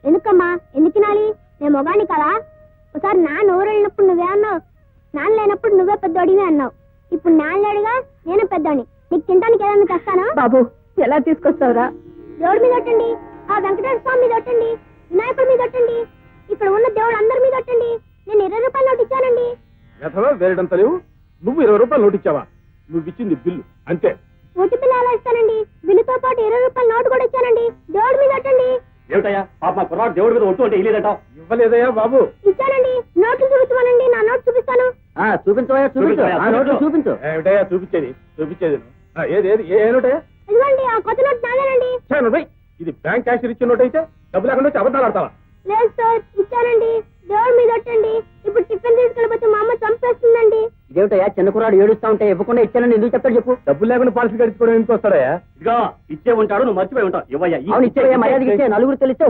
ఎందుకమ్మా ఎందుకు తినాలి? నేను మొగాని కదా. ఒకసారి నాన్న ఊరు వెళ్ళినప్పుడు నువ్వే అన్నావు, నాన్న లేనప్పుడు నువ్వే పెద్దోడివి అన్నావు. ఇప్పుడు నాన్న లేడుగా నేను పెద్దోడిని. నీకు తినడానికి ఏదన్నా తెస్తానా? బాబు ఎలా తీసుకొస్తావురా? దేవుడి మీద ఒట్టండి, ఆ వెంకటేశ్వర స్వామి మీద ఒట్టండి, వినాయకుడి మీద ఒట్టండి, ఇక్కడ ఉన్న దేవుడు అందరి మీద ఒట్టండి. నేను 20 రూపాయలు నోటు ఇచ్చానండి. వేరడంత లేవు. నువ్వు 20 రూపాయలు నోటు ఇచ్చావా? నువ్వు ఇచ్చింది బిల్లు అంతే. ఒట్టి బిల్లు ఎలా ఇస్తానండి? బిల్లుతో పాటు 20 రూపాయలు నోటు కూడా ఇచ్చానండి. దేవుడి మీద ఒట్టండి. ఏమిటయ్యా పాప మా కుర్రాడు దేవుడి మీద ఒట్టు అంటే ఇల్లేదంటావు? ఇవ్వలేదయ్యా బాబు. ఇచ్చానండి. నోట్లు చూపించమనండి, నా నోటు చూపిస్తాను. చూపించవా? చూపించు, ఆ నోట్లు చూపించు. ఏమిటయ్యా చూపించేది ఏది ఏది ఏ నోటయ్యా? ఇదిగోండి ఆ కొత్త నోటు నాదేనండి. ఇది బ్యాంక్ క్యాషియర్ ఇచ్చిన నోట్ అయితే డబ్బు లేకుండా వచ్చి అబద్ధాలు ఆడతావా? లేదు సార్, ఇచ్చానండి. దేవుడి మీద ఒట్టండి. ఇప్పుడు టిఫిన్ తీసుకెళ్ళిపోతే మా అమ్మ చంపేస్తుందండి. ఇదేమిటయ్యా చిన్న కుర్రాడు ఏడుస్తా ఉంటే ఇవ్వకుండా ఇచ్చానని ఎందుకు చెప్తాడు చెప్పు? డబ్బులు లేకుండా పాలసీ గడిచుకోవడం ఎందుకు వస్తాడయ్యా? ఇదిగా ఇచ్చే ఉంటాడు, నువ్వు మర్చిపోయి ఉంటావు. ఇవ్వయ్యా అవును ఇచ్చే మర్యాదకి ఇచ్చే, నలుగురు తెలిస్తే